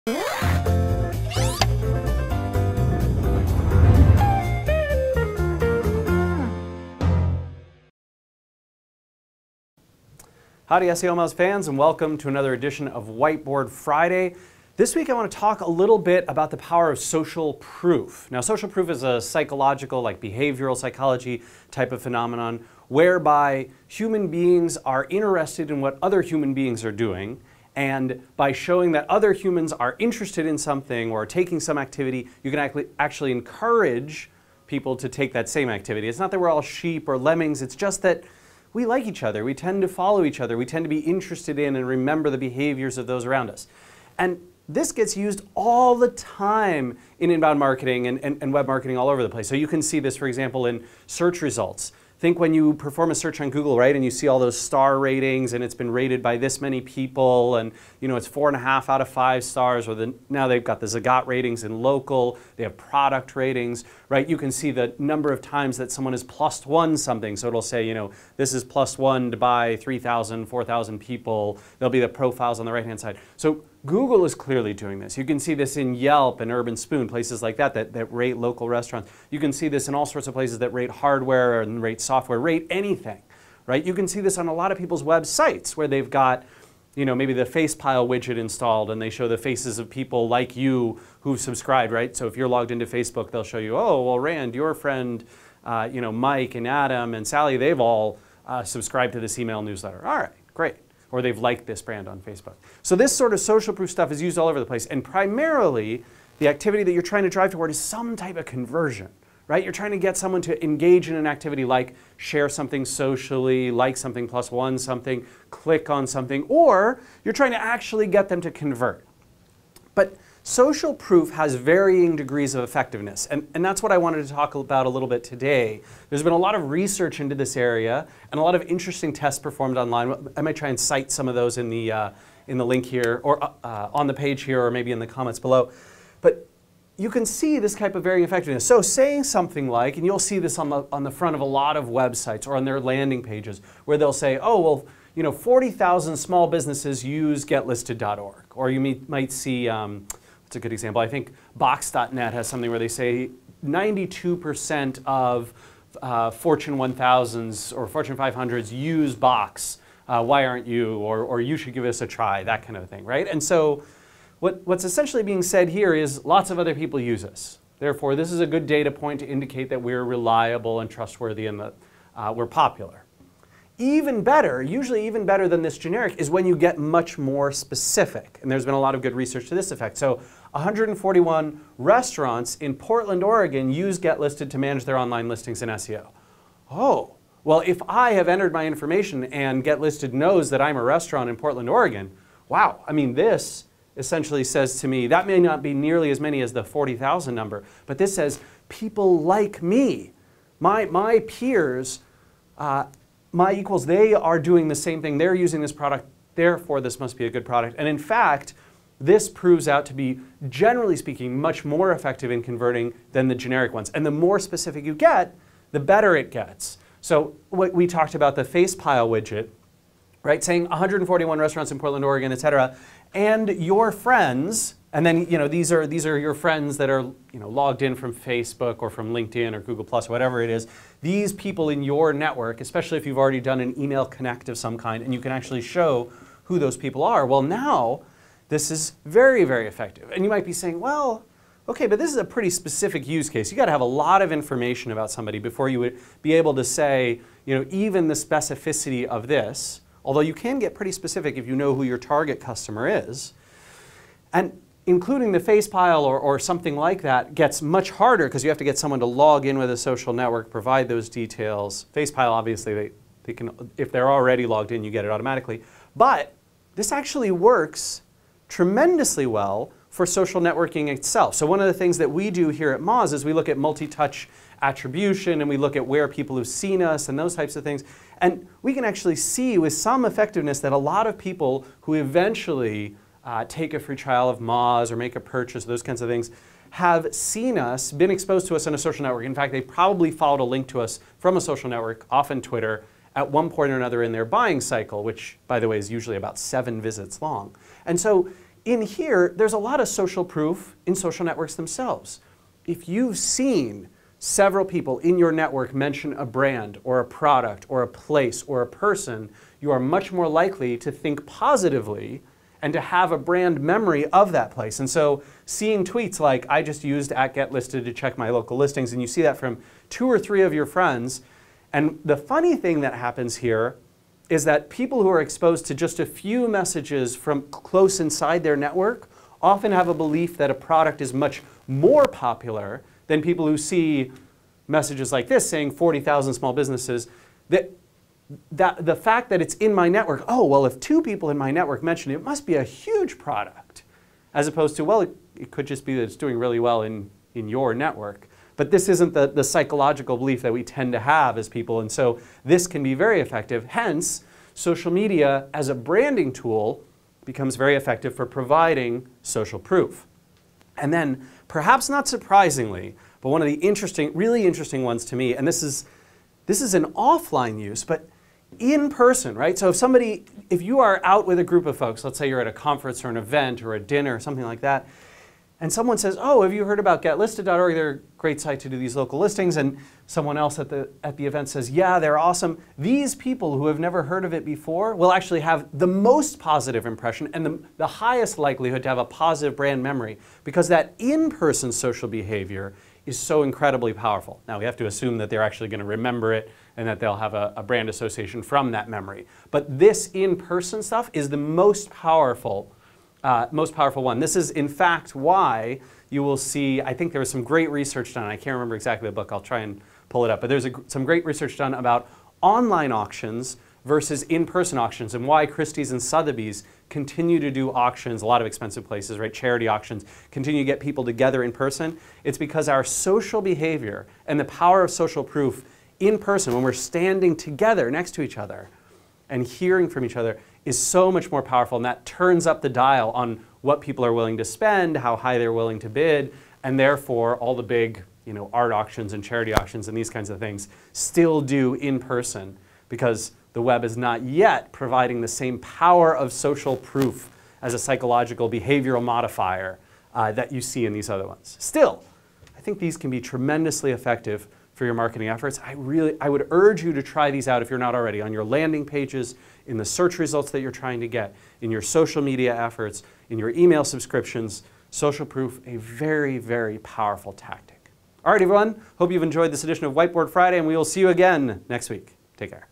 Howdy SEO Moz fans, and welcome to another edition of Whiteboard Friday. This week I want to talk a little bit about the power of social proof. Now, social proof is a psychological, like behavioral psychology type of phenomenon whereby human beings are interested in what other human beings are doing, and by showing that other humans are interested in something or taking some activity, you can actually encourage people to take that same activity. It's not that we're all sheep or lemmings, it's just that we like each other, we tend to follow each other, we tend to be interested in and remember the behaviors of those around us. And this gets used all the time in inbound marketing and web marketing all over the place. So you can see this, for example, in search results. Think when you perform a search on Google, right, and you see all those star ratings and it's been rated by this many people and you know it's 4.5 out of 5 stars, or now they've got the Zagat ratings in local, they have product ratings, right? You can see the number of times that someone has +1 something. So it'll say, you know, this is +1 to buy 3,000, 4,000 people. There'll be the profiles on the right-hand side. So Google is clearly doing this. You can see this in Yelp and Urban Spoon, places like that, that rate local restaurants. You can see this in all sorts of places that rate hardware and rate software, rate anything, right? You can see this on a lot of people's websites where they've got, you know, maybe the Facepile widget installed and they show the faces of people like you who've subscribed, right? So if you're logged into Facebook, they'll show you, oh, well, Rand, your friend, you know, Mike and Adam and Sally, they've all subscribed to this email newsletter. All right, great. Or they've liked this brand on Facebook. So this sort of social proof stuff is used all over the place. And primarily, the activity that you're trying to drive toward is some type of conversion, right? You're trying to get someone to engage in an activity like share something socially, like something +1 something, click on something, or you're trying to actually get them to convert. But social proof has varying degrees of effectiveness, and that's what I wanted to talk about a little bit today. There's been a lot of research into this area and a lot of interesting tests performed online. I might try and cite some of those in the link here, or on the page here, or maybe in the comments below. But you can see this type of varying effectiveness. So saying something like, and you'll see this on the front of a lot of websites or on their landing pages, where they'll say, oh, well, you know, 40,000 small businesses use getlisted.org. Or you might see, it's a good example. I think Box.net has something where they say 92% of Fortune 1000s or Fortune 500s use Box. Why aren't you? Or you should give us a try, that kind of thing, right? And so what's essentially being said here is lots of other people use us. Therefore, this is a good data point to indicate that we're reliable and trustworthy and that we're popular. Even better, usually even better than this generic, is when you get much more specific. And there's been a lot of good research to this effect. So 141 restaurants in Portland, Oregon use GetListed to manage their online listings and SEO. Oh, well, if I have entered my information and GetListed knows that I'm a restaurant in Portland, Oregon, wow, I mean, this essentially says to me, that may not be nearly as many as the 40,000 number, but this says people like me, my peers, my equals, they are doing the same thing. They're using this product. Therefore, this must be a good product. And in fact, this proves out to be, generally speaking, much more effective in converting than the generic ones. And the more specific you get, the better it gets. So what we talked about, the Facepile widget, right? Saying 141 restaurants in Portland, Oregon, et cetera, and your friends, and then you know these are your friends that are logged in from Facebook or from LinkedIn or Google Plus, whatever it is. These people in your network, especially if you've already done an email connect of some kind, and you can actually show who those people are. Well, now this is very, very effective. And you might be saying, well, okay, but this is a pretty specific use case. You got to have a lot of information about somebody before you would be able to say, even the specificity of this. Although you can get pretty specific if you know who your target customer is. And including the Facepile or something like that gets much harder because you have to get someone to log in with a social network, provide those details. Facepile, obviously, they can, if they're already logged in, you get it automatically. But this actually works tremendously well for social networking itself. So one of the things that we do here at Moz is we look at multi-touch attribution and we look at where people have seen us and those types of things. And we can actually see with some effectiveness that a lot of people who eventually take a free trial of Moz or make a purchase, those kinds of things, have seen us, been exposed to us on a social network. In fact, they probably followed a link to us from a social network, often Twitter, at one point or another in their buying cycle, which, by the way, is usually about 7 visits long. And so in here, there's a lot of social proof in social networks themselves. If you've seen several people in your network mention a brand or a product or a place or a person, you are much more likely to think positively and to have a brand memory of that place. And so seeing tweets like, I just used @getlisted to check my local listings, and you see that from 2 or 3 of your friends. And the funny thing that happens here is that people who are exposed to just a few messages from close inside their network often have a belief that a product is much more popular than people who see messages like this saying 40,000 small businesses. The fact that it's in my network, oh, well, if 2 people in my network mention it, it must be a huge product. As opposed to, well, it could just be that it's doing really well in your network. But this isn't the psychological belief that we tend to have as people, and so this can be very effective. Hence, social media as a branding tool becomes very effective for providing social proof. And then, perhaps not surprisingly, but one of the really interesting ones to me, and this is an offline use, but in person, right? So if you are out with a group of folks, let's say you're at a conference or an event or a dinner or something like that, and someone says, oh, have you heard about getlisted.org? They're a great site to do these local listings. And someone else at the event says, yeah, they're awesome. These people who have never heard of it before will actually have the most positive impression and the highest likelihood to have a positive brand memory, because that in-person social behavior is so incredibly powerful. Now, we have to assume that they're actually going to remember it and that they'll have a brand association from that memory. But this in-person stuff is the most powerful one. This is, in fact, why you will see, I think there was some great research done, I can't remember exactly the book, I'll try and pull it up, but there's some great research done about online auctions versus in-person auctions and why Christie's and Sotheby's continue to do auctions, a lot of expensive places, right, charity auctions, continue to get people together in person. It's because our social behavior and the power of social proof in person, when we're standing together next to each other and hearing from each other, is so much more powerful, and that turns up the dial on what people are willing to spend, how high they're willing to bid, and therefore all the big art auctions and charity auctions and these kinds of things still do in person, because the web is not yet providing the same power of social proof as a psychological behavioral modifier that you see in these other ones. Still, I think these can be tremendously effective for your marketing efforts. I would urge you to try these out if you're not already, on your landing pages, in the search results that you're trying to get, in your social media efforts, in your email subscriptions. Social proof, a very, very powerful tactic. All right, everyone, hope you've enjoyed this edition of Whiteboard Friday, and we will see you again next week. Take care.